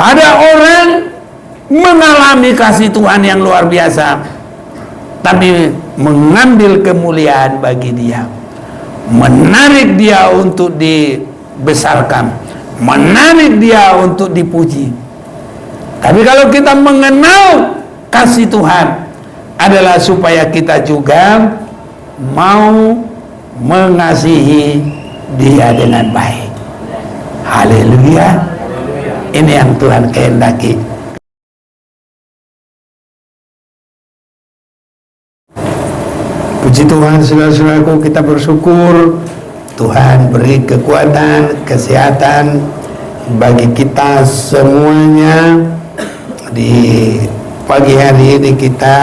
Ada orang mengalami kasih Tuhan yang luar biasa, tapi mengambil kemuliaan bagi dia, menarik dia untuk dibesarkan, menarik dia untuk dipuji. Tapi kalau kita mengenal kasih Tuhan adalah supaya kita juga mau mengasihi dia dengan baik. Haleluya. Ini yang Tuhan kehendaki. Puji Tuhan, saudara-saudaraku, kita bersyukur Tuhan beri kekuatan, kesehatan bagi kita semuanya. Di pagi hari ini kita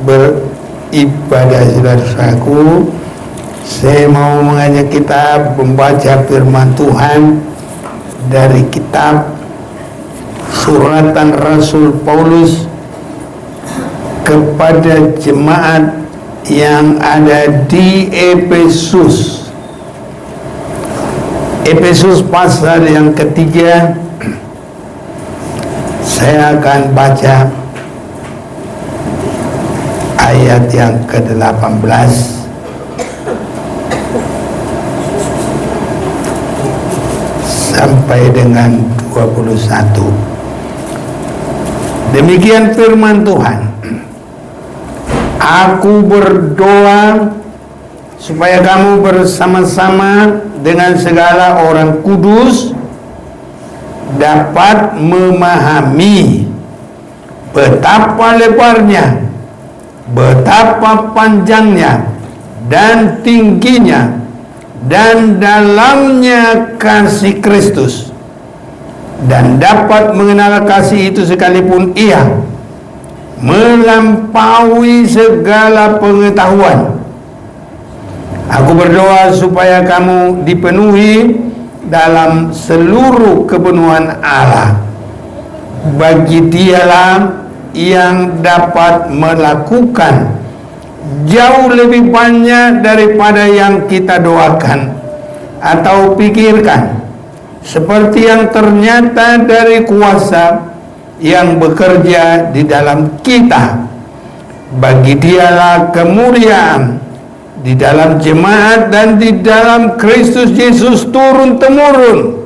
beribadah, saudara-saudaraku. Saya mau mengajak kita membaca firman Tuhan dari kitab Suratan Rasul Paulus kepada jemaat yang ada di Efesus. Efesus pasal yang ketiga. Saya akan baca ayat yang ke-18 sampai dengan 21. Demikian firman Tuhan. Aku berdoa supaya kamu bersama-sama dengan segala orang kudus dapat memahami betapa lebarnya, betapa panjangnya dan tingginya dan dalamnya kasih Kristus, dan dapat mengenal kasih itu sekalipun ia melampaui segala pengetahuan. Aku berdoa supaya kamu dipenuhi dalam seluruh kepenuhan Allah. Bagi Dialah yang dapat melakukan jauh lebih banyak daripada yang kita doakan atau pikirkan, seperti yang ternyata dari kuasa yang bekerja di dalam kita. Bagi Dialah kemuliaan di dalam jemaat dan di dalam Kristus Yesus turun-temurun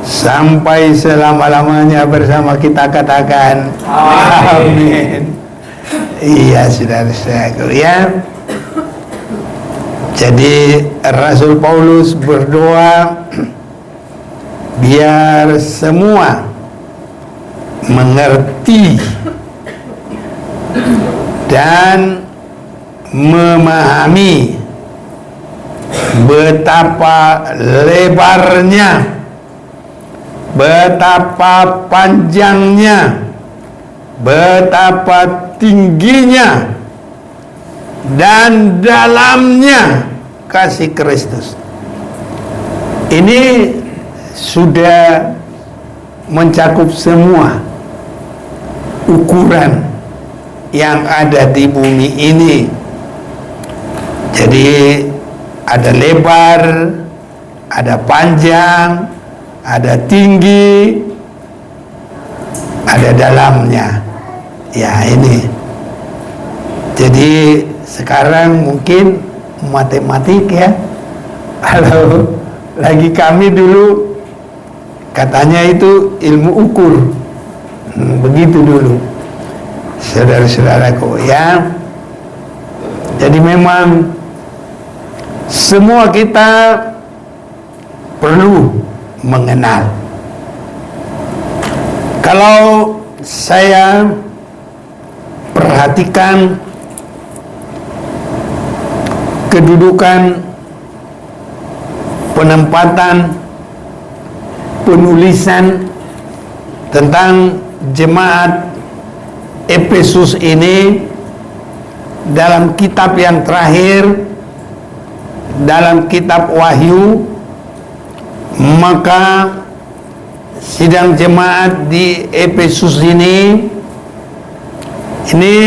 sampai selama-lamanya bersama kita. Katakan amin. Iya, saudara-saudaraku, ya. Jadi Rasul Paulus berdoa biar semua mengerti dan memahami betapa lebarnya, betapa panjangnya, betapa tingginya dan dalamnya kasih Kristus. Ini sudah mencakup semua ukuran yang ada di bumi ini. Jadi ada lebar, ada panjang, ada tinggi, ada dalamnya. Ya, ini. Jadi sekarang mungkin matematik, ya. Kalau lagi kami dulu katanya itu ilmu ukur. Begitu dulu, saudara-saudaraku, ya. Jadi memang semua kita perlu mengenal. Kalau saya perhatikan kedudukan, penempatan, penulisan tentang jemaat Efesus ini dalam kitab yang terakhir, dalam kitab Wahyu, maka sidang jemaat di Efesus ini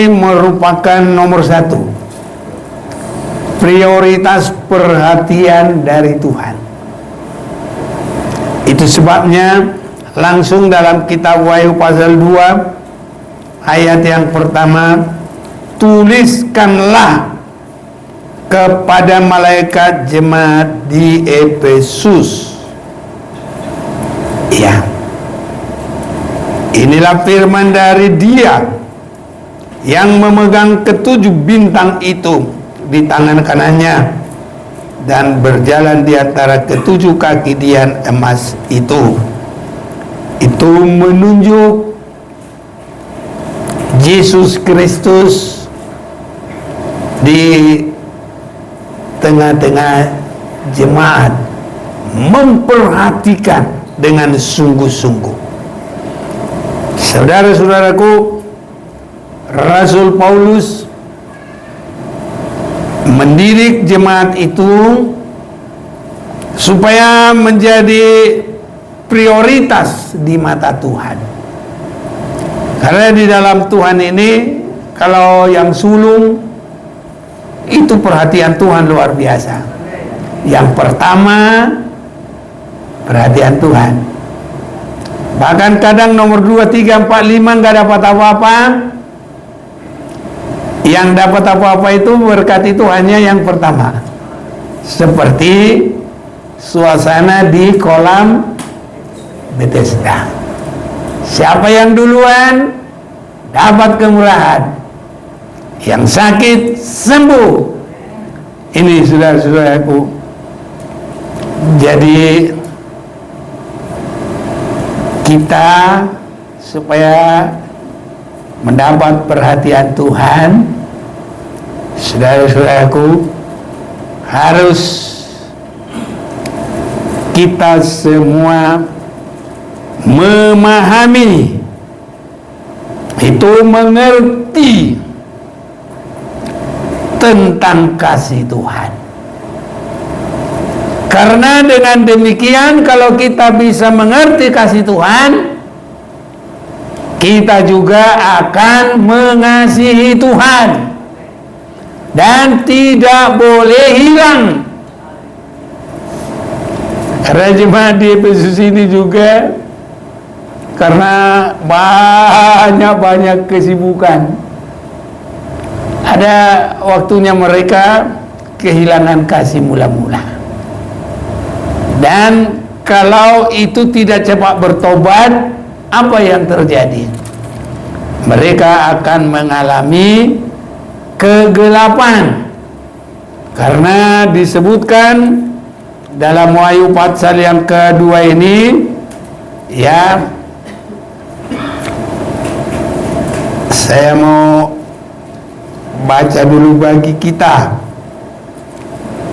merupakan nomor satu prioritas perhatian dari Tuhan. Itu sebabnya langsung dalam kitab Wahyu pasal 2 ayat yang pertama, tuliskanlah kepada malaikat jemaat di Efesus. Ya, inilah firman dari Dia yang memegang ketujuh bintang itu di tangan kanannya dan berjalan di antara ketujuh kaki dian emas itu. Itu menunjuk Yesus Kristus di tengah-tengah jemaat, memperhatikan dengan sungguh-sungguh. Saudara-saudaraku, Rasul Paulus mendidik jemaat itu supaya menjadi prioritas di mata Tuhan. Karena di dalam Tuhan ini, kalau yang sulung itu perhatian Tuhan luar biasa. Yang pertama, perhatian Tuhan. Bahkan kadang nomor 2, 3, 4, 5 nggak dapat apa-apa. Yang dapat apa-apa itu berkat itu hanya yang pertama. Seperti suasana di kolam Bethesda. Siapa yang duluan dapat kemurahan, yang sakit sembuh. Ini saudara-saudaraku. Jadi kita supaya mendapat perhatian Tuhan, saudara-saudaraku, harus kita semua memahami, itu mengerti tentang kasih Tuhan. Karena dengan demikian, kalau kita bisa mengerti kasih Tuhan, kita juga akan mengasihi Tuhan dan tidak boleh hilang. Karena jemaat di Efesus ini juga, karena banyak kesibukan, ada waktunya mereka kehilangan kasih mula-mula. Dan kalau itu tidak cepat bertobat, apa yang terjadi? Mereka akan mengalami kegelapan. Karena disebutkan dalam Wahyu pasal yang kedua ini, ya, saya mau baca dulu bagi kita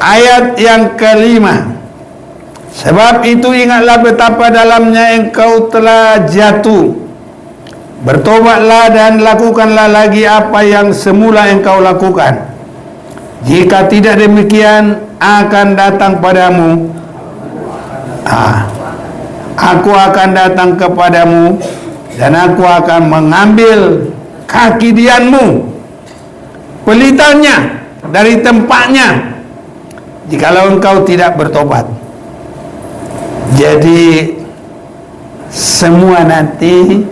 ayat yang kelima. Sebab itu ingatlah betapa dalamnya engkau telah jatuh. Bertobatlah dan lakukanlah lagi apa yang semula engkau lakukan. Jika tidak demikian, akan datang padamu, aku akan datang kepadamu, dan aku akan mengambil kaki dianmu, pelitanya dari tempatnya, jikalau engkau tidak bertobat. Jadi semua nanti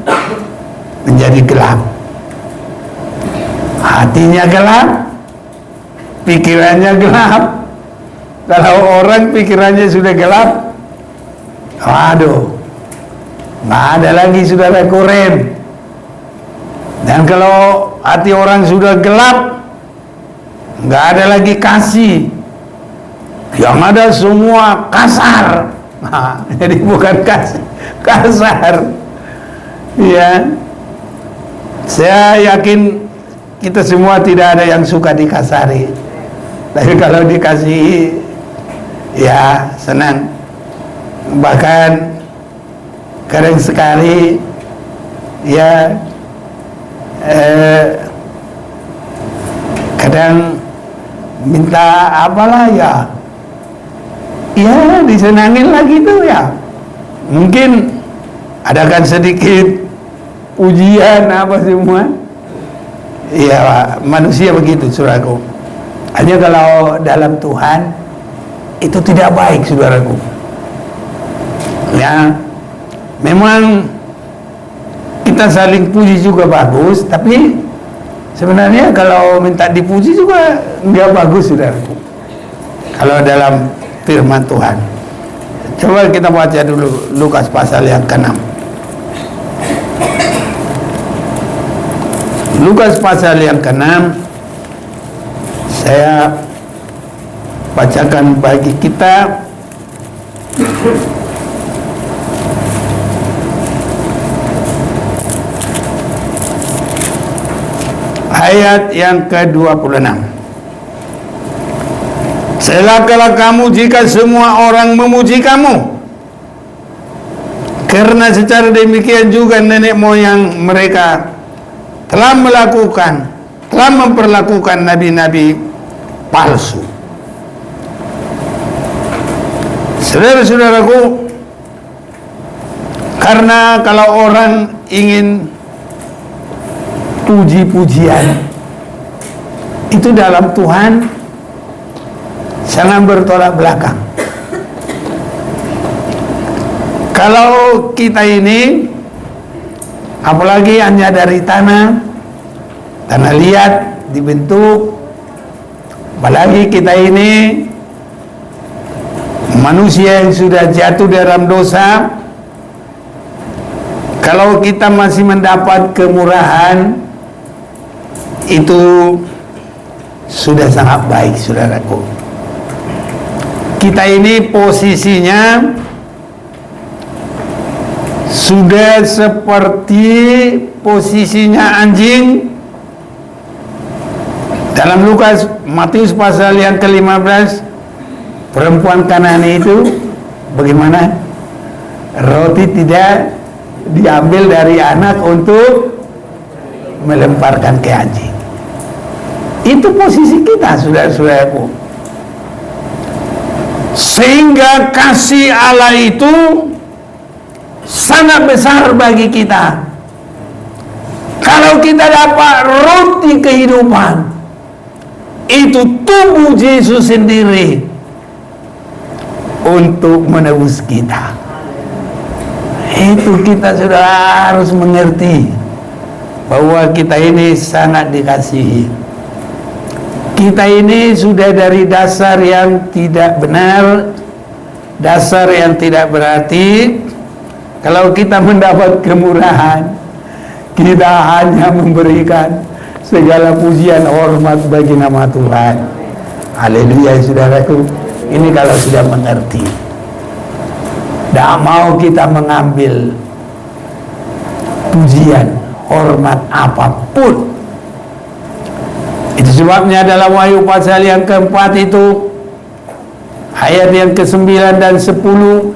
menjadi gelap. Hatinya gelap, pikirannya gelap. Kalau orang pikirannya sudah gelap, waduh, nggak ada lagi saudara korem. Dan kalau hati orang sudah gelap, nggak ada lagi kasih. Yang ada semua kasar. Nah, jadi bukan kasar. Ya, saya yakin kita semua tidak ada yang suka dikasari. Tapi kalau dikasih, ya senang. Bahkan kadang sekali, ya kadang minta apalah ya, ya disenangin lagi tuh ya. Mungkin adakan sedikit ujian apa semua. Ya manusia begitu saudaraku. Hanya kalau dalam Tuhan itu tidak baik saudaraku. Ya, Memang kita saling puji juga bagus, tapi sebenarnya kalau minta dipuji juga nggak bagus, saudaraku. Kalau dalam firman Tuhan, coba kita baca dulu Lukas pasal yang ke-6. Lukas pasal yang ke-6, saya bacakan bagi kita. Ayat yang ke-26. Celakalah kamu jika semua orang memuji kamu, karena secara demikian juga nenek moyang mereka telah memperlakukan nabi-nabi palsu. Saudara-saudaraku, karena kalau orang ingin puji-pujian itu dalam Tuhan sangat bertolak belakang. Kalau kita ini apalagi hanya dari tanah liat dibentuk, apalagi kita ini manusia yang sudah jatuh dalam dosa, kalau kita masih mendapat kemurahan, itu sudah sangat baik, saudaraku. Kita ini posisinya sudah seperti posisinya anjing dalam Matius pasal yang ke-15. Perempuan Kanani itu bagaimana? Roti tidak diambil dari anak untuk melemparkan ke anjing. Itu posisi kita, saudara-saudaraku. Sehingga kasih Allah itu sangat besar bagi kita. Kalau kita dapat roti kehidupan, itu tubuh Yesus sendiri untuk menebus kita. Itu kita sudah harus mengerti bahwa kita ini sangat dikasihi. Kita ini sudah dari dasar yang tidak benar, dasar yang tidak berarti. Kalau kita mendapat kemurahan, kita hanya memberikan segala pujian hormat bagi nama Tuhan. Haleluya, saudaraku. Ini kalau sudah mengerti. Tidak mau kita mengambil pujian, hormat apapun. Itu sebabnya dalam Wahyu pasal yang ke-4 itu, ayat yang ke-9 dan 10,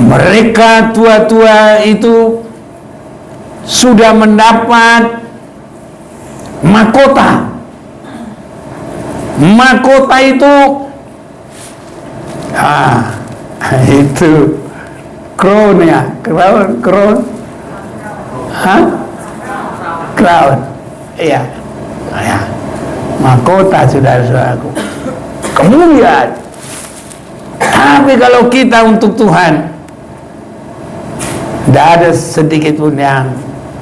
mereka tua-tua itu sudah mendapat mahkota. Mahkota itu itu crown ya, crown. Crown. Iya. Ya. Mahkota, saudara-saudaraku. Kemuliaan. Tapi kalau kita untuk Tuhan, tidak ada sedikit pun yang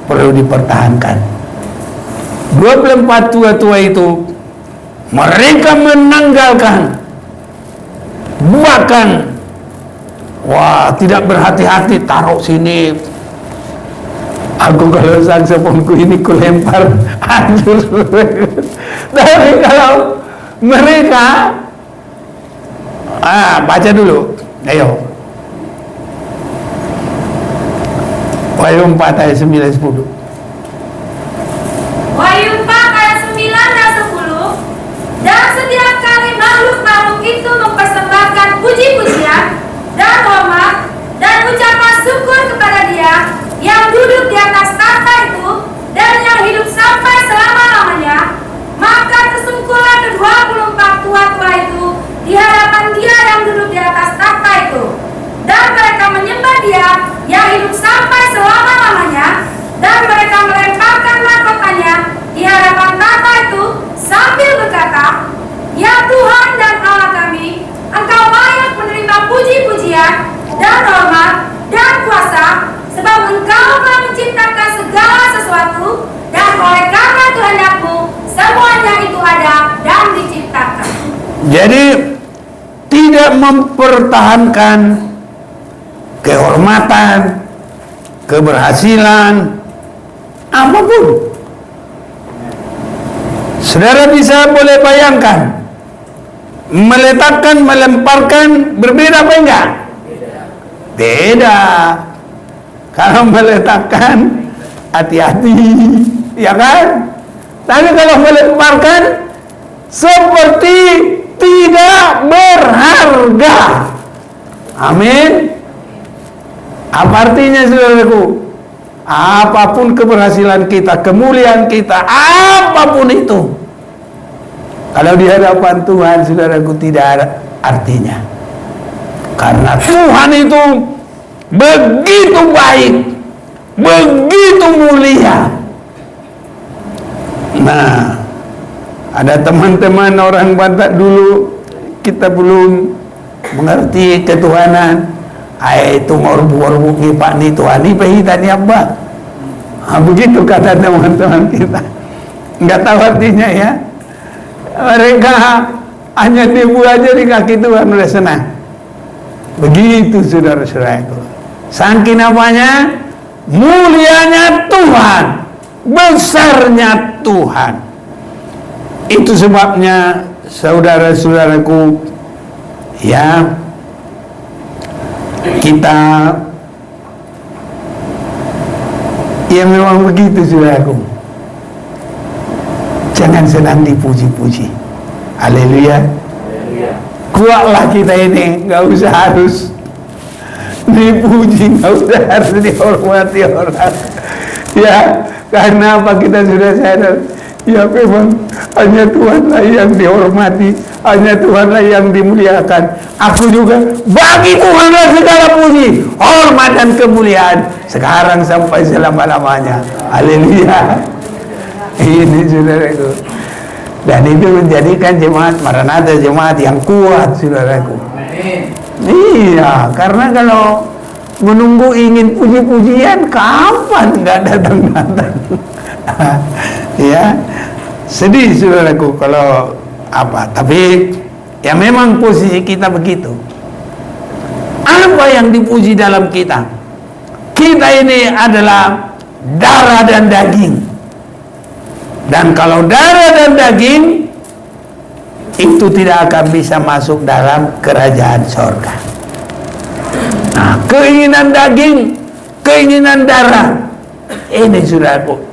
perlu dipertahankan. 24 tua-tua itu mereka menanggalkan, bahkan tidak berhati-hati, taruh sini. Aku kalau saksofonku ini kulempar hancur. Tapi kalau mereka baca dulu, ayo. Wahyu 4 ayat 9 10. Wahyu 4 ayat 9 dan 10. Dan setiap kali makhluk-makhluk itu mempersembahkan puji-pujian dan hormat dan ucapan syukur kepada Dia yang duduk di atas tahta itu dan yang hidup sampai selama-lamanya, maka tersungkurlah ke-24 tua-tua itu di hadapan Dia yang duduk di atas tahta itu, dan mereka menyembah Dia yang hidup sampai selama-lamanya, dan mereka melemparkan mahkotanya di hadapan tahta itu sambil berkata, "Ya Tuhan dan Allah kami, Engkau layak menerima puji-pujian dan hormat, dan kuasa, sebab Engkau telah menciptakan segala sesuatu, dan oleh karena kehendak-Mu, semuanya itu ada dan diciptakan. Jadi tidak mempertahankan kehormatan, keberhasilan, apapun. Saudara bisa boleh bayangkan, meletakkan, melemparkan berbeda apa enggak? Beda. Kalau meletakkan, hati-hati, ya kan? Tapi kalau melemparkan, seperti tidak berharga. Amin. Apa artinya, saudaraku? Apapun keberhasilan kita, kemuliaan kita, apapun itu, kalau di hadapan Tuhan, saudaraku, tidak ada artinya. Karena Tuhan itu begitu baik, begitu mulia. Nah, ada teman-teman orang Batak dulu, kita belum mengerti ketuhanan. Itu ngorbu-ngorbu ngipak ni Tuhan ni pahita ni apa? Begitu kata teman-teman kita. Enggak tahu artinya ya. Mereka hanya debu aja di kaki Tuhan udah senang. Begitu saudara-saudara itu. Saking apanya? Mulianya Tuhan, besarnya Tuhan. Itu sebabnya saudara-saudaraku, ya, kita ya memang begitu, saudaraku. Jangan senang dipuji-puji. Haleluya. Kuatlah kita ini, nggak usah harus dipuji, nggak usah harus dihormati orang. Ya, karena apa, kita sudah sadar, ya memang hanya Tuhanlah yang dihormati, hanya Tuhanlah yang dimuliakan. Aku juga, bagi Tuhanlah segala puji, hormat dan kemuliaan sekarang sampai selama-lamanya. Haleluya. Ini saudaraku. Dan itu menjadikan jemaat Maranatha jemaat yang kuat, saudaraku. Iya, karena kalau menunggu ingin puji-pujian, kapan nggak datang-datang? Ya, sedih saudaraku kalau apa. Tapi ya memang posisi kita begitu. Apa yang dipuji dalam kita? Kita ini adalah darah dan daging. Dan kalau darah dan daging itu tidak akan bisa masuk dalam kerajaan sorga. Nah, keinginan daging, keinginan darah, ini saudaraku,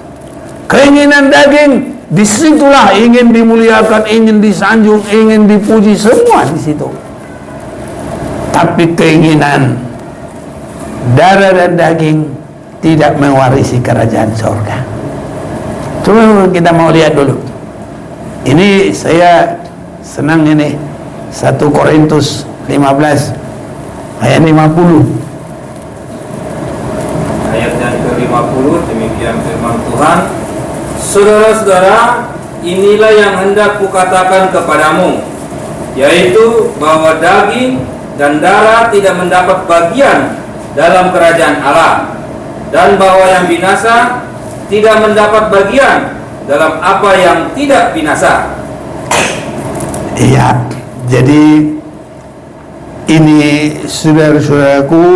keinginan daging, disitulah ingin dimuliakan, ingin disanjung, ingin dipuji, semua di situ. Tapi keinginan darah dan daging tidak mewarisi kerajaan sorga. Coba kita mau lihat dulu. Ini saya senang ini 1 Korintus 15 ayat 50. Ayat yang ke-50, demikian firman Tuhan. Saudara-saudara, inilah yang hendak kukatakan kepadamu, yaitu bahwa daging dan darah tidak mendapat bagian dalam kerajaan Allah, dan bahwa yang binasa tidak mendapat bagian dalam apa yang tidak binasa. Iya, jadi ini saudara-saudaraku,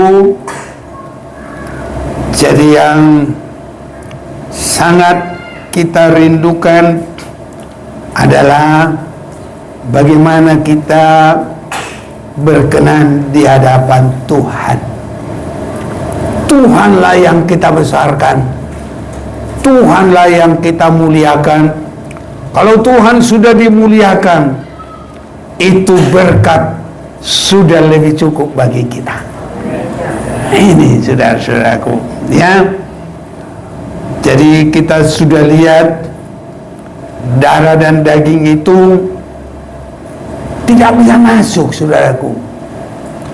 jadi yang sangat kita rindukan adalah bagaimana kita berkenan di hadapan Tuhan. Tuhanlah yang kita besarkan, Tuhanlah yang kita muliakan. Kalau Tuhan sudah dimuliakan, itu berkat sudah lebih cukup bagi kita. Ini saudara-saudaraku, ya. Jadi kita sudah lihat darah dan daging itu tidak bisa masuk, saudaraku.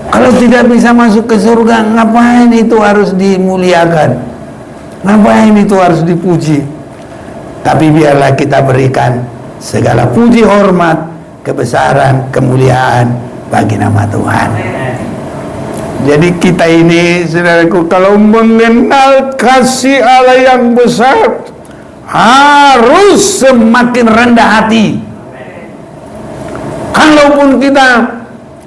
Kalau tidak bisa masuk ke surga, ngapain itu harus dimuliakan? Ngapain itu harus dipuji? Tapi biarlah kita berikan segala puji, hormat, kebesaran, kemuliaan bagi nama Tuhan. Jadi kita ini, saudaraku, kalau mengenal kasih Allah yang besar, harus semakin rendah hati. Kalaupun kita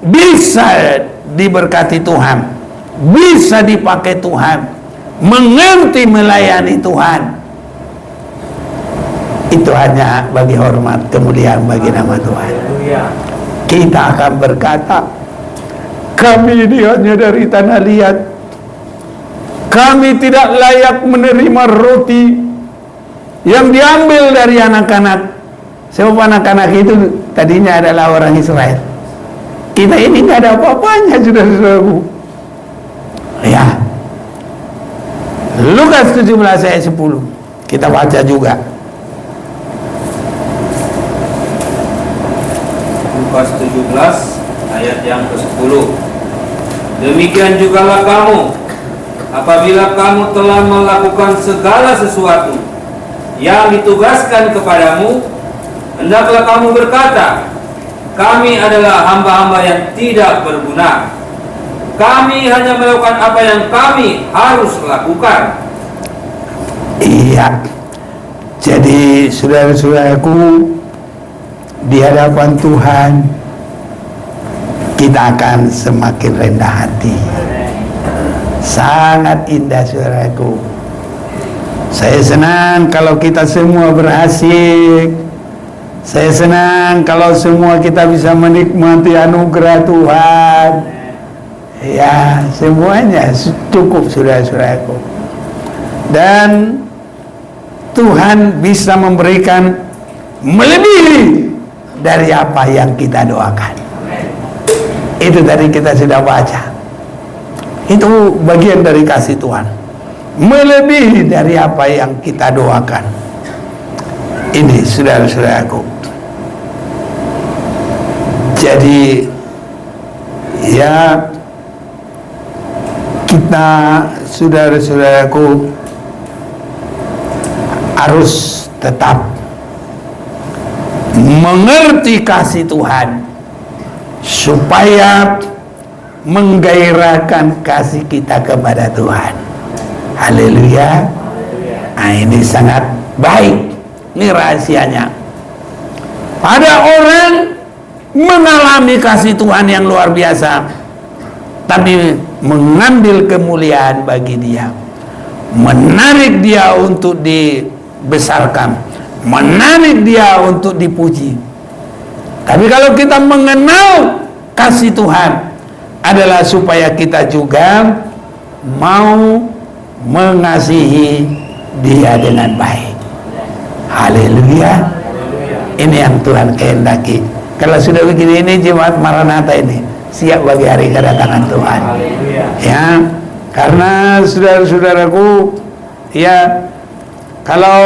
bisa diberkati Tuhan, bisa dipakai Tuhan, mengerti melayani Tuhan, itu hanya bagi hormat, kemuliaan bagi nama Tuhan. Kita akan berkata, kami ini hanya dari tanah liat, kami tidak layak menerima roti yang diambil dari anak-anak. Sebab anak-anak itu tadinya adalah orang Israel. Kita ini nggak ada apa-apanya, saudara-saudaraku. Ya, Lukas 17 ayat 10 kita baca juga. Lukas 17 ayat yang ke-10. Demikian jugalah kamu, apabila kamu telah melakukan segala sesuatu yang ditugaskan kepadamu, hendaklah kamu berkata, kami adalah hamba-hamba yang tidak berguna. Kami hanya melakukan apa yang kami harus lakukan. Iya. Jadi saudara-saudaraku, di hadapan Tuhan kita akan semakin rendah hati. Sangat indah, saudaraku. Saya senang kalau kita semua berhasil. Saya senang kalau semua kita bisa menikmati anugerah Tuhan. Ya, semuanya cukup, saudara-saudaraku. Dan Tuhan bisa memberikan melebihi dari apa yang kita doakan. Itu tadi kita sudah baca. Itu bagian dari kasih Tuhan, melebihi dari apa yang kita doakan. Ini saudara-saudaraku. Jadi ya, kita saudara-saudaraku harus tetap mengerti kasih Tuhan supaya menggairahkan kasih kita kepada Tuhan. Haleluya. Nah, ini sangat baik. Ini rahasianya. Ada orang mengalami kasih Tuhan yang luar biasa, tapi mengambil kemuliaan bagi dia, menarik dia untuk dibesarkan, menarik dia untuk dipuji. Tapi kalau kita mengenal kasih Tuhan adalah supaya kita juga mau mengasihi dia dengan baik. Haleluya. Ini yang Tuhan kehendaki. Kalau sudah begini, ini jemaat Maranatha ini siap bagi hari kedatangan Tuhan. Ya, karena saudara-saudaraku, ya, kalau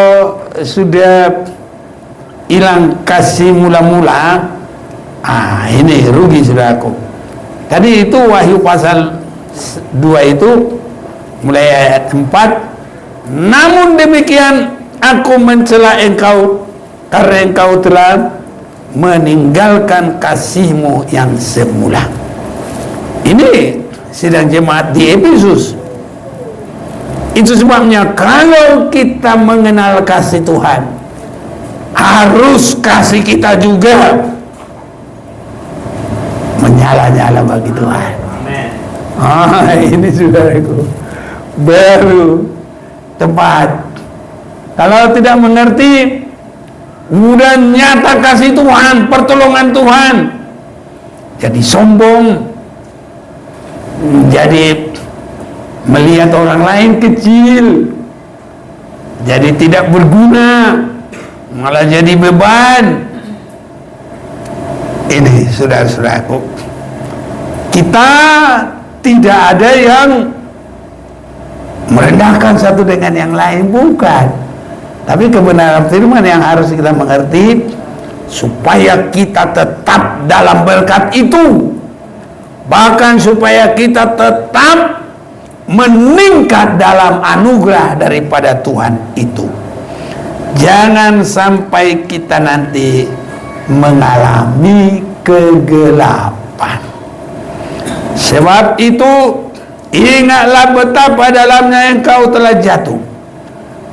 sudah hilang kasih mula-mula, ini rugi, saudaraku. Tadi itu Wahyu pasal 2 itu mulai ayat 4. Namun demikian aku mencela engkau karena engkau telah meninggalkan kasihmu yang semula. Ini sidang jemaat di Efesus. Itu sebabnya kalau kita mengenal kasih Tuhan, harus kasih kita juga menyala-nyala bagi Tuhan. Ini saudaraku, baru tepat. Kalau tidak mengerti, mudah nyata kasih Tuhan, pertolongan Tuhan, jadi sombong, jadi melihat orang lain kecil, jadi tidak berguna, malah jadi beban. Ini saudara-saudaraku, kita tidak ada yang merendahkan satu dengan yang lain, bukan. Tapi kebenaran firman yang harus kita mengerti supaya kita tetap dalam berkat itu, bahkan supaya kita tetap meningkat dalam anugerah daripada Tuhan itu. Jangan sampai kita nanti mengalami kegelapan. Sebab itu ingatlah betapa dalamnya engkau telah jatuh.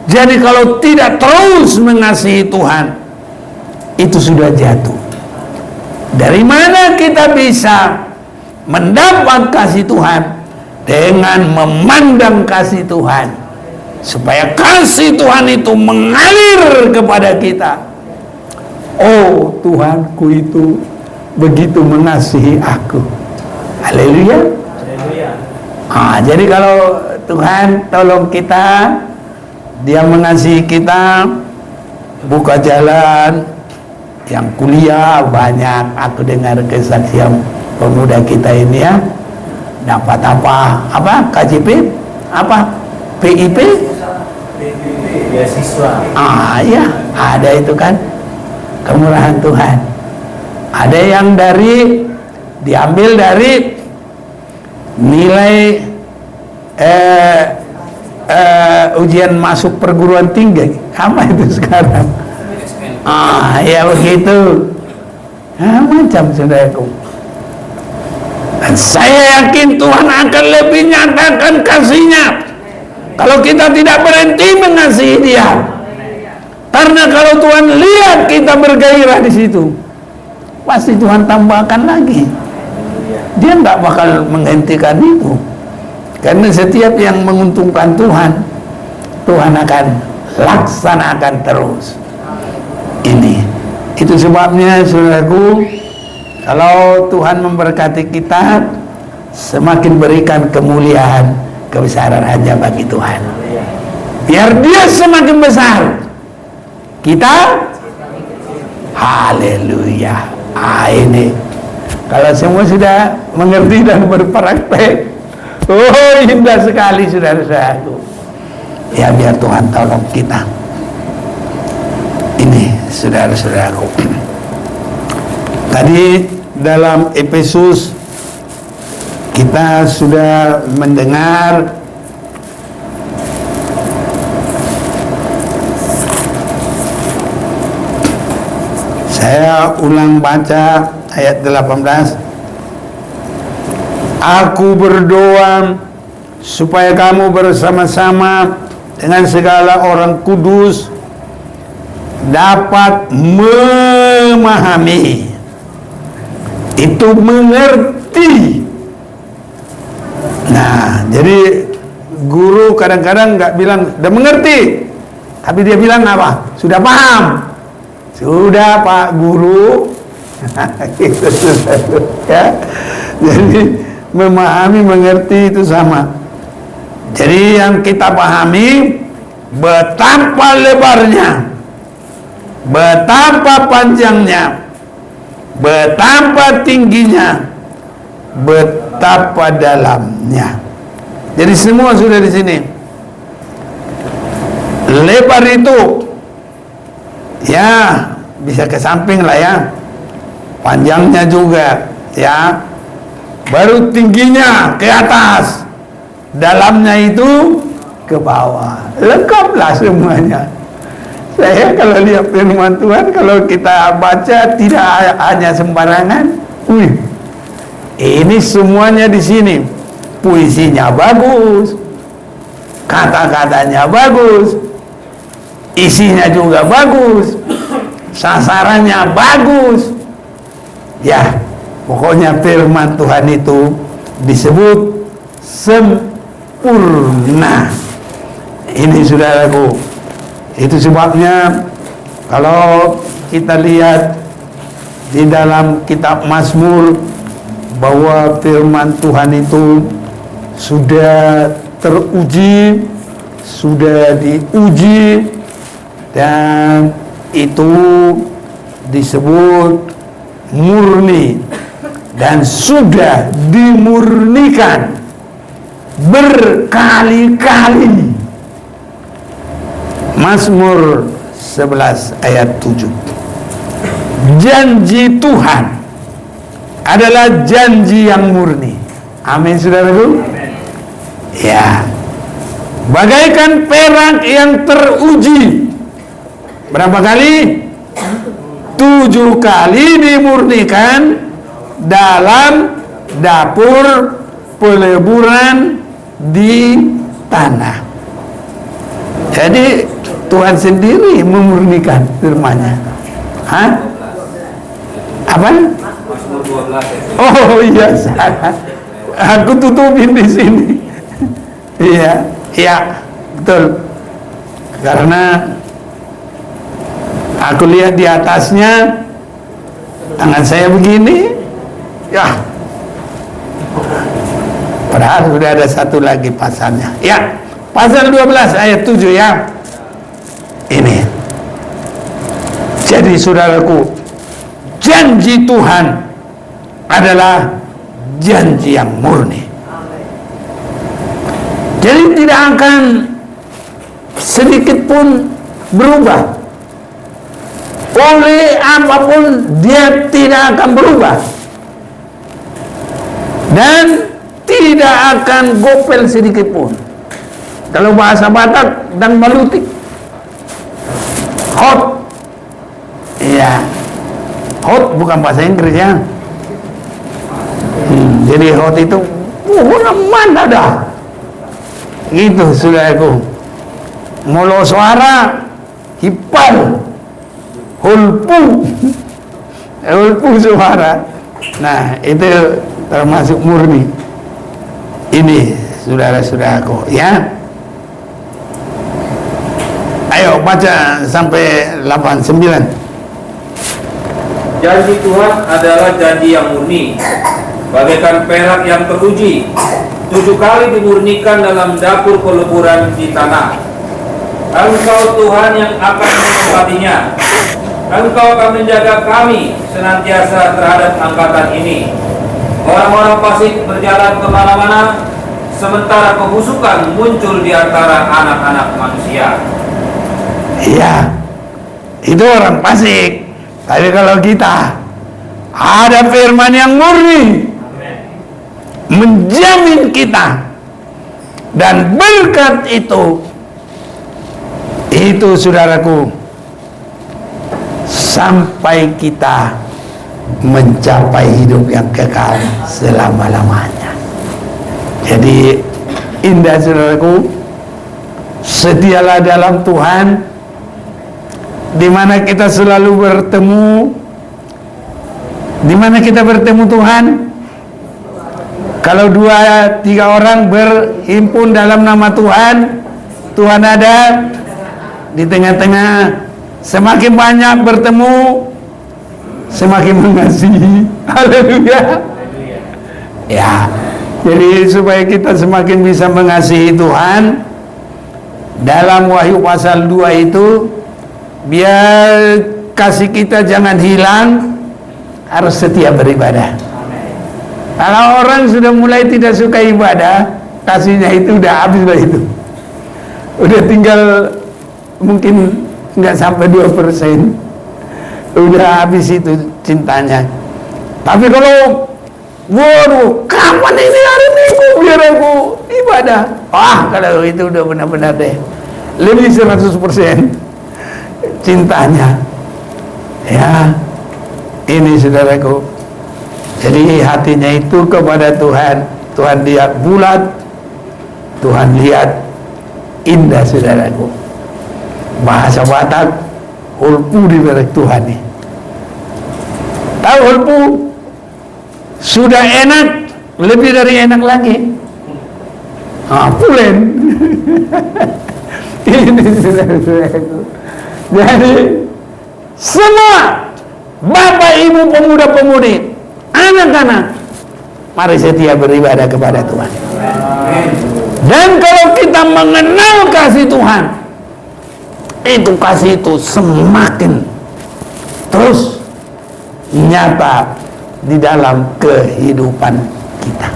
Jadi kalau tidak terus mengasihi Tuhan, itu sudah jatuh. Dari mana kita bisa mendapat kasih Tuhan? Dengan memandang kasih Tuhan, supaya kasih Tuhan itu mengalir kepada kita. Oh, Tuhanku itu begitu mengasihi aku. Haleluya. Jadi kalau Tuhan tolong kita, Dia mengasihi kita, buka jalan. Yang kuliah banyak, aku dengar kesaksian pemuda kita ini ya, dapat apa KJP, apa PIP, beasiswa. Ya, ada itu kan, kemurahan Tuhan. Ada yang diambil dari nilai ujian masuk perguruan tinggi, apa itu sekarang? Ya begitu. Macam saudaraku. Dan saya yakin Tuhan akan lebih nyatakan kasih-Nya kalau kita tidak berhenti mengasihi Dia. Karena kalau Tuhan lihat kita bergairah di situ, pasti Tuhan tambahkan lagi. Dia nggak bakal menghentikan itu. Karena setiap yang menguntungkan Tuhan, Tuhan akan laksanakan terus. Itu sebabnya saudaraku, kalau Tuhan memberkati kita, semakin berikan kemuliaan, kebesaran hanya bagi Tuhan. Biar Dia semakin besar, kita haleluya. Ini kalau semua sudah mengerti dan berpraktek, oh indah sekali saudara-saudaraku. Ya biar Tuhan tolong kita. Ini saudara-saudaraku, tadi dalam Efesus kita sudah mendengar saya ulang baca ayat 18. Aku berdoa supaya kamu bersama-sama dengan segala orang kudus dapat memahami, itu mengerti. Nah, jadi guru kadang-kadang nggak bilang udah mengerti, tapi dia bilang apa? Sudah paham. Sudah Pak Guru. Gitu, ya. Jadi memahami, mengerti itu sama. Jadi yang kita pahami betapa lebarnya, betapa panjangnya, betapa tingginya, betapa dalamnya. Jadi semua sudah di sini. Lebar itu ya bisa ke samping lah ya, panjangnya juga ya, baru tingginya ke atas, dalamnya itu ke bawah, lengkaplah semuanya. Saya kalau lihat firman Tuhan, kalau kita baca tidak hanya sembarangan. Ini semuanya di sini. Puisinya bagus, kata-katanya bagus, isinya juga bagus, sasarannya bagus. Ya, pokoknya firman Tuhan itu disebut sempurna. Ini saudaraku. Itu sebabnya kalau kita lihat di dalam kitab Mazmur bahwa firman Tuhan itu sudah teruji, sudah diuji, dan itu disebut murni dan sudah dimurnikan berkali-kali. Mazmur 11 ayat 7. Janji Tuhan adalah janji yang murni. Amin saudaraku. Ya. Bagaikan perak yang teruji. Berapa kali? 7 kali dimurnikan dalam dapur peleburan di tanah. Jadi Tuhan sendiri memurnikan firman-Nya. Hah? Apa? Mazmur 12 ya. Oh iya, salah. Aku tutupin di sini. Iya, iya, betul. Karena aku lihat di atasnya tangan saya begini, ya. Padahal sudah ada satu lagi pasalnya. Ya, pasal 12 ayat 7 ya. Ini. Jadi saudaraku, janji Tuhan adalah janji yang murni. Jadi tidak akan sedikit pun berubah. Oleh apapun dia tidak akan berubah. Dan tidak akan gopel sedikit pun. Kalau bahasa Batak dan malutik. Hot. Iya. Hot bukan bahasa Inggris ya. Jadi hot itu mana dah. Gitu saudaraku. Molo suara hipal. Hulpu. Hulpu suara. Nah, itu termasuk murni. Ini saudara-saudaraku ya. Ayo baca sampai 89. Janji Tuhan adalah janji yang murni, bagaikan perak yang teruji, 7 kali dimurnikan dalam dapur peleburan di tanah. Engkau Tuhan yang akan menempatinya. Engkau akan menjaga kami senantiasa terhadap angkatan ini. Orang-orang fasik berjalan kemana-mana, sementara kebusukan muncul di antara anak-anak manusia. Iya, itu orang fasik. Tapi kalau kita ada firman yang murni, menjamin kita, dan berkat itu saudaraku, sampai kita mencapai hidup yang kekal selama-lamanya. Jadi indah saudaraku, setialah dalam Tuhan, di mana kita selalu bertemu. Di mana kita bertemu Tuhan? Kalau 2-3 orang berhimpun dalam nama Tuhan, Tuhan ada di tengah-tengah. Semakin banyak bertemu, semakin mengasihi. Haleluya. Ya. Jadi supaya kita semakin bisa mengasihi Tuhan, dalam Wahyu pasal 2 itu, biar kasih kita jangan hilang, harus setia beribadah. Kalau orang sudah mulai tidak suka ibadah, kasihnya itu udah habis lah itu. Udah tinggal mungkin nggak sampai 2%. Udah habis itu cintanya. Tapi kalau waduh, kapan ini hari Minggu biar aku ibadah? Wah, kalau itu udah benar-benar deh. Lebih 100% cintanya. Ya, ini saudaraku. Jadi hatinya itu kepada Tuhan. Tuhan lihat bulat, Tuhan lihat indah saudaraku. Bahasa Batak, hulpu di balik Tuhan nih. Tahu hulpu? Sudah enak, lebih dari enak lagi. Pulen. Ini saudaraku. Jadi semua bapak ibu pemuda-pemudi, anak-anak, mari setia beribadah kepada Tuhan. Dan kalau kita mengenal kasih Tuhan, itu kasih itu semakin terus nyata di dalam kehidupan kita.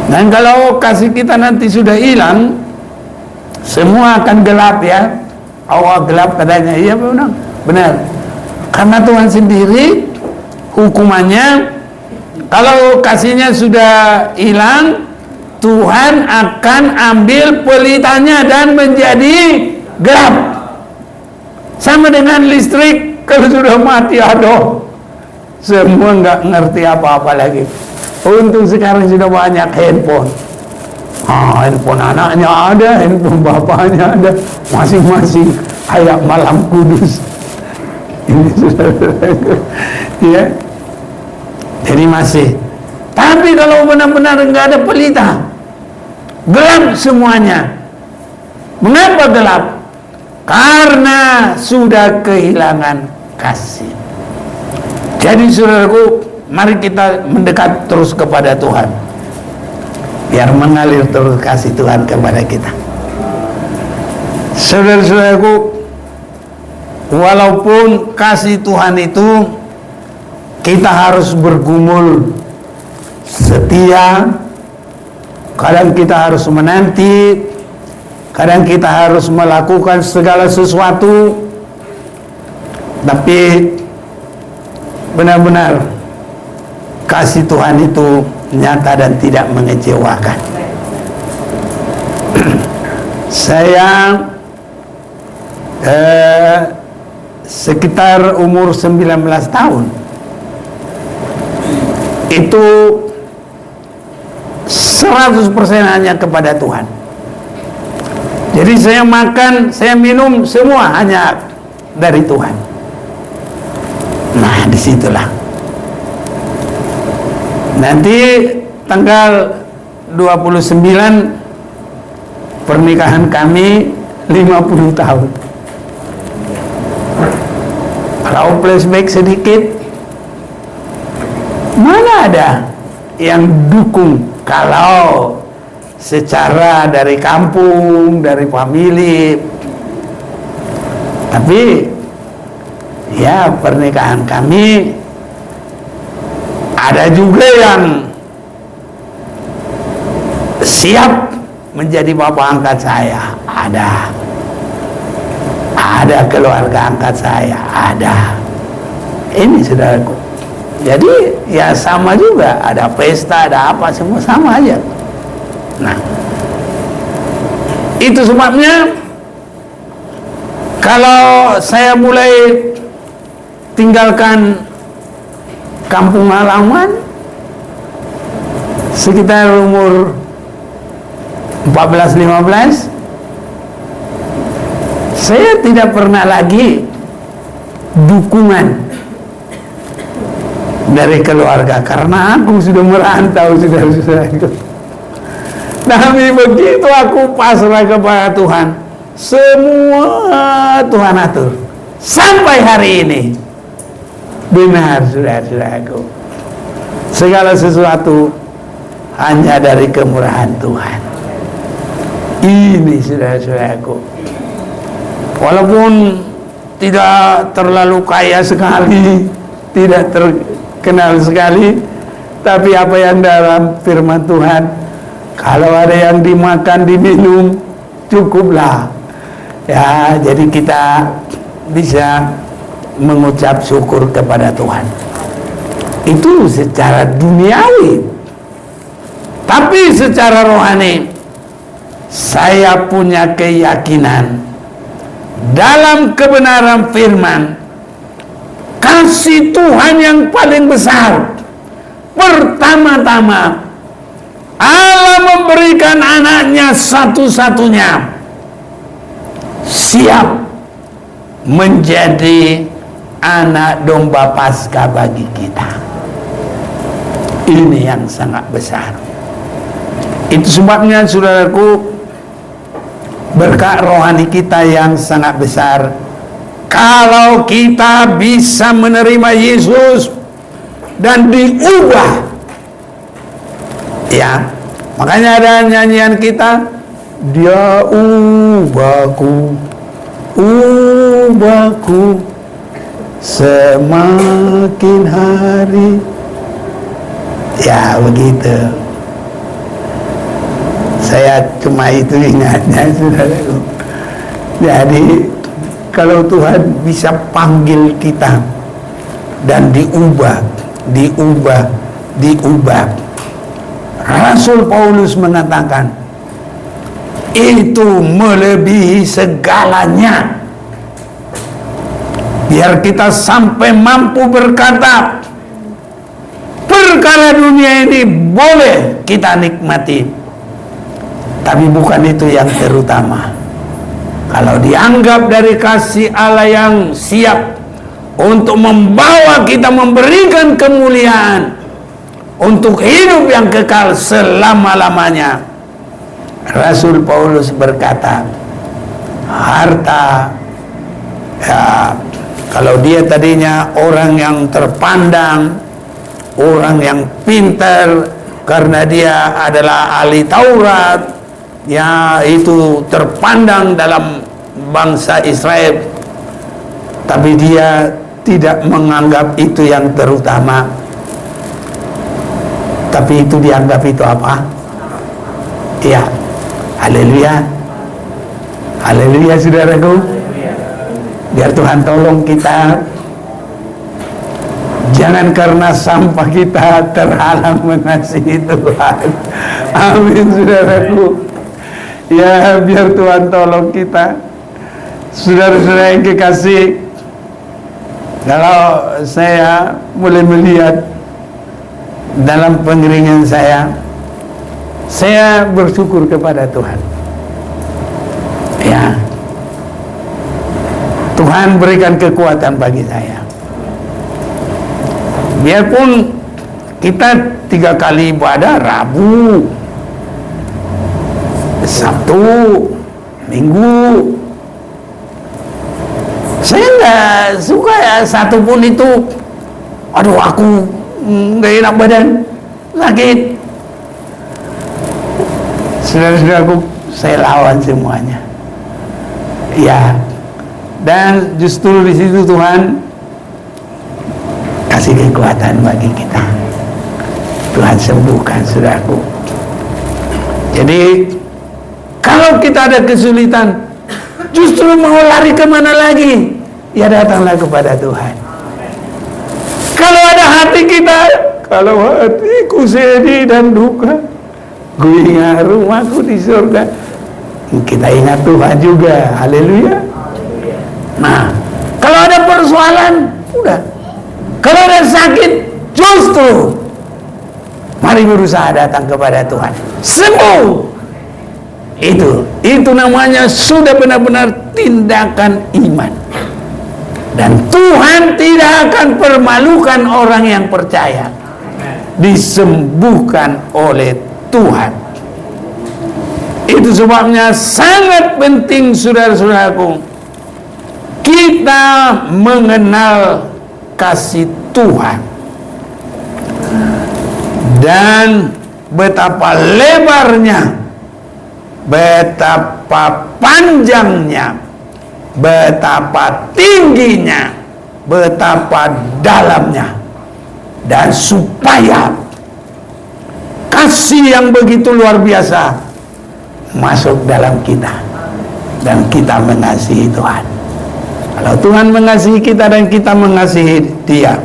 Dan kalau kasih kita nanti sudah hilang, semua akan gelap ya. Awal gelap katanya, iya benar. Karena Tuhan sendiri hukumannya, kalau kasihnya sudah hilang, Tuhan akan ambil pelitanya dan menjadi gelap. Sama dengan listrik, kalau sudah mati, aduh, semua nggak ngerti apa-apa lagi. Untung sekarang sudah banyak handphone. Handphone anaknya ada, handphone bapaknya ada, masing-masing ayat malam kudus. Ini sudah ya. Jadi masih. Tapi kalau benar-benar enggak ada pelita, gelap semuanya. Mengapa gelap? Karena sudah kehilangan kasih. Jadi saudaraku, mari kita mendekat terus kepada Tuhan, biar mengalir terus kasih Tuhan kepada kita. Saudara-saudaraku, walaupun kasih Tuhan itu kita harus bergumul setia, kadang kita harus menanti, kadang kita harus melakukan segala sesuatu, tapi benar-benar kasih Tuhan itu nyata dan tidak mengecewakan. Saya sekitar umur 19 tahun itu 100% hanya kepada Tuhan. Jadi saya makan, saya minum semua hanya dari Tuhan. Nah, disitulah nanti tanggal 29 pernikahan kami 50 tahun. Kalau flashback sedikit, mana ada yang dukung kalau secara dari kampung, dari famili. Tapi ya pernikahan kami ada juga yang siap menjadi bapak angkat saya, ada keluarga angkat saya, ada. Ini saudaraku. Jadi ya sama juga, ada pesta, ada apa, semua sama aja. Nah, itu sebabnya kalau saya mulai tinggalkan kampung halaman sekitar umur 14-15, saya tidak pernah lagi dukungan dari keluarga karena aku sudah merantau, saudara-saudaraku. Tapi begitu aku pasrah kepada Tuhan, semua Tuhan atur sampai hari ini. Benar, saudara-saudaraku, segala sesuatu hanya dari kemurahan Tuhan. Ini saudara-saudaraku, walaupun tidak terlalu kaya sekali, tidak terkenal sekali, tapi apa yang dalam firman Tuhan, kalau ada yang dimakan, diminum, cukuplah. Ya, jadi kita bisa mengucap syukur kepada Tuhan. Itu secara duniawi. Tapi secara rohani, saya punya keyakinan dalam kebenaran firman, kasih Tuhan yang paling besar. Pertama-tama, Allah memberikan anaknya satu-satunya, siap menjadi anak domba Paskah bagi kita. Ini yang sangat besar. Itu sebabnya saudaraku, berkat rohani kita yang sangat besar, kalau kita bisa menerima Yesus dan diubah. Ya, makanya ada nyanyian kita, dia ubahku semakin hari. Ya, begitu. Saya cuma itu ingatnya, saudaraku. Jadi kalau Tuhan bisa panggil kita dan diubah. Rasul Paulus mengatakan, itu melebihi segalanya. Biar kita sampai mampu berkata, perkara dunia ini boleh kita nikmati, tapi bukan itu yang terutama. Kalau dianggap dari kasih Allah yang siap untuk membawa kita, memberikan kemuliaan untuk hidup yang kekal selama-lamanya, Rasul Paulus berkata, harta, ya, kalau dia tadinya orang yang terpandang, orang yang pintar karena dia adalah ahli Taurat, ya itu terpandang dalam bangsa Israel, tapi dia tidak menganggap itu yang terutama, tapi itu dianggap itu apa? Ya, haleluya, haleluya saudaraku. Biar Tuhan tolong kita, jangan karena sampah kita terhalang mengasihi Tuhan. Amin saudaraku. Ya, biar Tuhan tolong kita. Saudara-saudara yang kekasih, kalau saya mulai melihat dalam pengiringan saya bersyukur kepada Tuhan. Ya, Tuhan berikan kekuatan bagi saya. Biarpun kita 3 kali ibadah, Rabu, Sabtu, Minggu, saya nggak suka ya satu pun itu. Aduh, aku nggak enak badan, sakit. Saudara-saudaraku, saya lawan semuanya. Ya, dan justru di situ Tuhan kasih kekuatan bagi kita. Tuhan sembuhkan saudaraku. Jadi kalau kita ada kesulitan, justru mau lari kemana lagi? Ya datanglah kepada Tuhan. Kalau ada hati kita, kalau hatiku sedih dan duka, gue ingat rumahku di surga. Kita ingat Tuhan juga. Haleluya. Nah, kalau ada persoalan, udah. Kalau ada sakit, justru mari berusaha datang kepada Tuhan. Sembuh. Itu namanya sudah benar-benar tindakan iman. Dan Tuhan tidak akan permalukan orang yang percaya. Disembuhkan oleh Tuhan. Itu sebabnya sangat penting saudara-saudaraku, kita mengenal kasih Tuhan dan betapa lebarnya, betapa panjangnya, betapa tingginya, betapa dalamnya, dan supaya kasih yang begitu luar biasa masuk dalam kita dan kita mengasihi Tuhan. Kalau Tuhan mengasihi kita dan kita mengasihi Dia,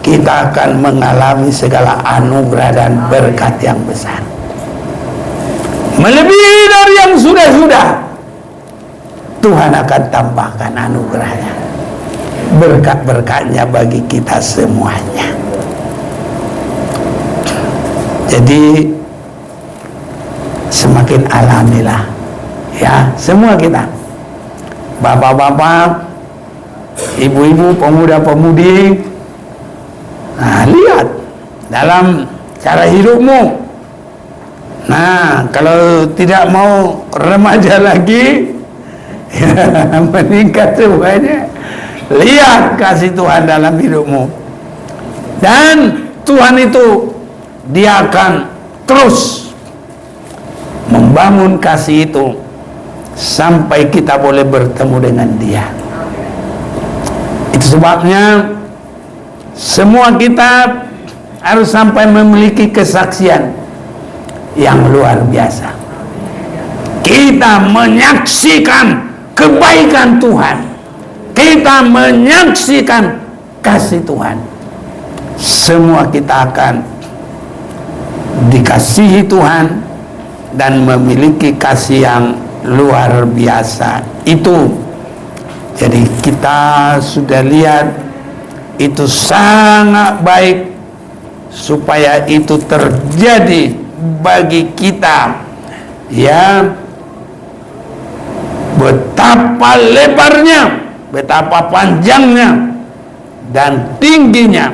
kita akan mengalami segala anugerah dan berkat yang besar, melebihi dari yang sudah-sudah. Tuhan akan tambahkan anugerahnya, berkat-berkatnya bagi kita semuanya. Jadi semakin alamilah ya semua kita, bapak-bapak, ibu-ibu, pemuda-pemudi, nah, lihat dalam cara hidupmu. Nah, kalau tidak mau remaja lagi, ya, meningkat semuanya. Lihat kasih Tuhan dalam hidupmu, dan Tuhan itu Dia akan terus membangun kasih itu sampai kita boleh bertemu dengan Dia. Itu sebabnya semua kita harus sampai memiliki kesaksian yang luar biasa. Kita menyaksikan kebaikan Tuhan, kita menyaksikan kasih Tuhan. Semua kita akan dikasihi Tuhan dan memiliki kasih yang luar biasa itu. Jadi kita sudah lihat itu sangat baik supaya itu terjadi bagi kita, ya, betapa lebarnya, betapa panjangnya dan tingginya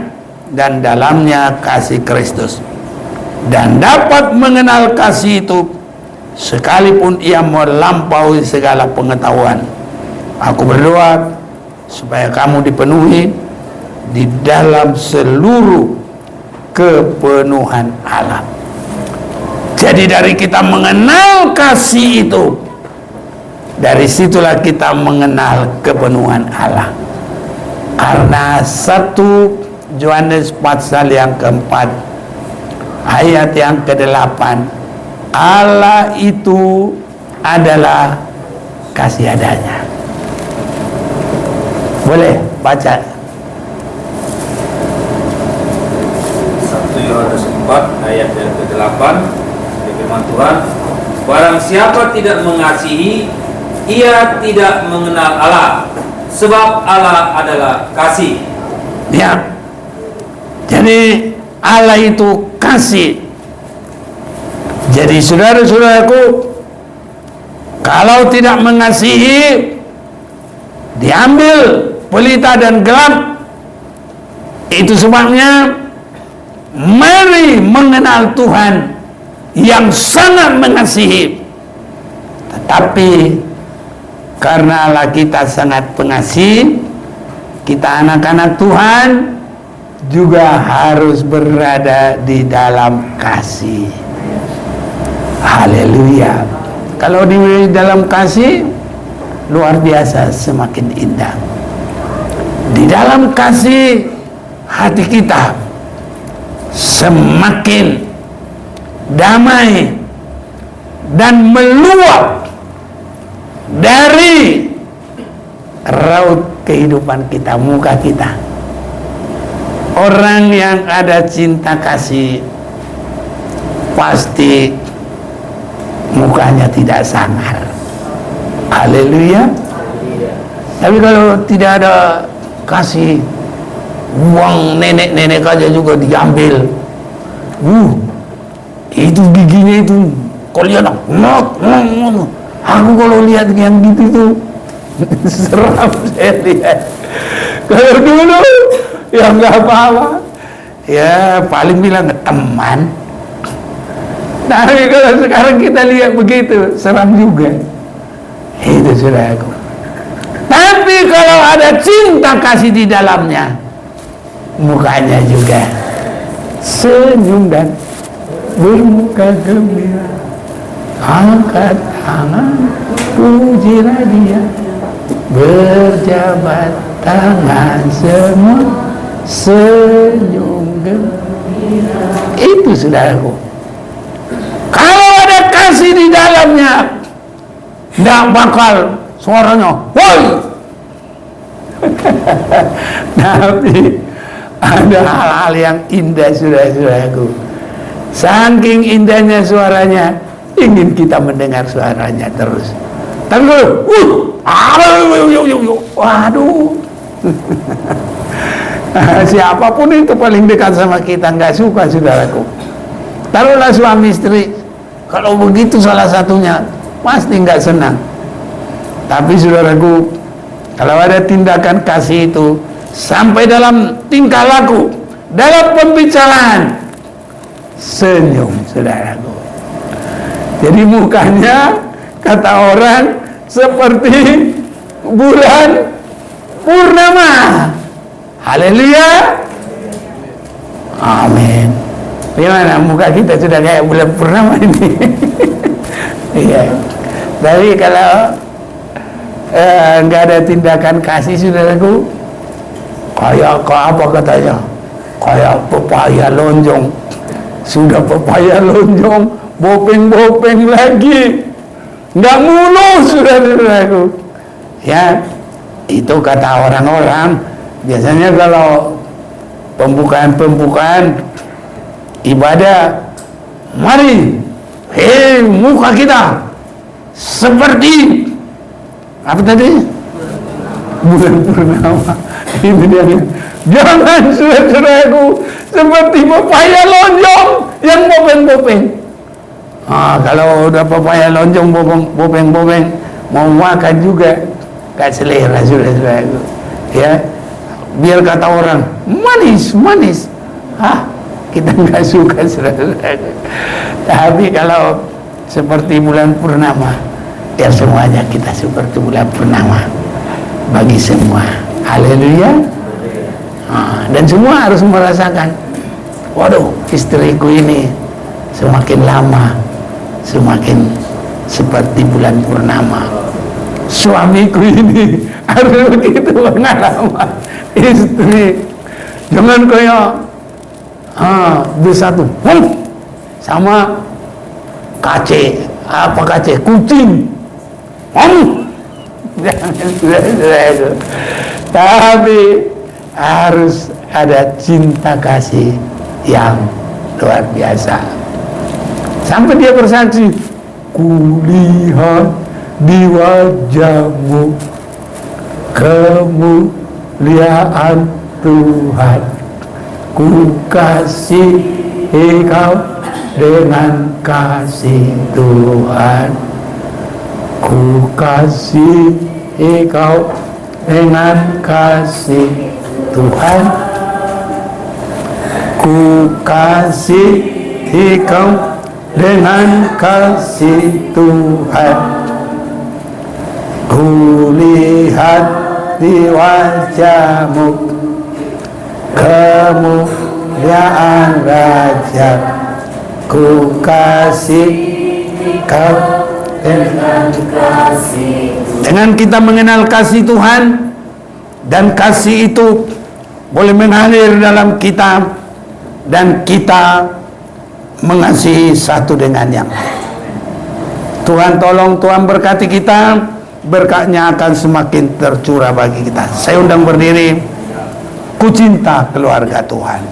dan dalamnya kasih Kristus, dan dapat mengenal kasih itu sekalipun ia melampaui segala pengetahuan. Aku berdoa supaya kamu dipenuhi di dalam seluruh kepenuhan Allah. Jadi dari kita mengenal kasih itu, dari situlah kita mengenal kepenuhan Allah. Karena 1 Yohanes pasal yang keempat ayat yang ke-8, Allah itu adalah kasih adanya. Boleh baca 1 Yohanes 4 ayat yang ke-8, firman Tuhan, barang siapa tidak mengasihi, ia tidak mengenal Allah, sebab Allah adalah kasih. ya. Jadi Allah itu kasih. Jadi saudara-saudaraku, kalau tidak mengasihi, diambil pelita dan gelap. Itu sebabnya mari mengenal Tuhan yang sangat mengasihi. Tetapi karena Allah kita sangat pengasih, kita anak-anak Tuhan juga harus berada di dalam kasih. Haleluya. Kalau di dalam kasih, luar biasa, semakin indah. Di dalam kasih, hati kita semakin damai dan meluap dari raut kehidupan kita, muka kita. Orang yang ada cinta kasih pasti mukanya tidak sangar. Haleluya. Tapi kalau tidak ada kasih, uang nenek-nenek aja juga diambil. Itu giginya itu, kau lihat aku kalau lihat yang gitu tuh seram saya lihat. Kalau dulu ya nggak apa-apa, ya paling bilang teman. Tapi kalau sekarang kita lihat begitu, seram juga. Itu saudaraku. Tapi kalau ada cinta kasih di dalamnya, mukanya juga senyum dan bermuka gembira. Angkat tangan, pujilah Dia, berjabat tangan semua, senyum gembira. Itu saudaraku. Kalau ada kasih di dalamnya, tidak bakal suaranya woi. Tapi ada hal-hal yang indah saudara-saudaraku. Saking indahnya suaranya, ingin kita mendengar suaranya terus. Tapi waduh. Siapapun itu paling dekat sama kita nggak suka saudaraku. Taruhlah suami istri, kalau begitu salah satunya pasti nggak senang. Tapi saudaraku, kalau ada tindakan kasih itu sampai dalam tingkah laku, dalam pembicaraan, senyum saudaraku. Jadi mukanya kata orang seperti bulan purnama. Haleluya. Amin. Gimana muka kita sudah kayak bulan purnama ini? Iya. Tapi kalau nggak ada tindakan kasih saudaraku, kayak apa katanya? Kayak pepaya lonjong. Sudah pepaya lonjong, bopeng-bopeng lagi, nggak mulus saudaraku. Ya, itu kata orang-orang. Biasanya kalau pembukaan ibadah, mari, muka kita seperti apa tadi? Bulan purnama. Ini dia. Jangan saudaraku seperti pepaya lonjong yang bopeng-bopeng. Kalau udah pepaya lonjong bopeng-bopeng mau makan juga gak selera sudah ya. Biar kata orang manis, kita nggak suka saudara. Tapi kalau seperti bulan purnama, ya semuanya kita seperti bulan purnama bagi semua. Haleluya. Dan semua harus merasakan, waduh, istriku ini semakin lama semakin seperti bulan purnama. Suamiku ini harus begitu pengalaman. Istri jangan kayak bersatu sama kace, kucing. Tapi harus ada cinta kasih yang luar biasa. Sampai dia bersaksi, kulihat di wajahmu kemuliaan Tuhan, ku kasihi kau dengan kasih Tuhan, ku kasihi kau dengan kasih Tuhan, ku kasihi kau dengan kasih Tuhan, ku lihat di wajahmu kemuliaan Raja, ku kasihi kau dengan kasih. Dengan kita mengenal kasih Tuhan, dan kasih itu boleh mengalir dalam kita, dan kita mengasihi satu dengan yang lain. Tuhan tolong, Tuhan berkati kita, berkatnya akan semakin tercurah bagi kita. Saya undang berdiri, ku cinta keluarga Tuhan.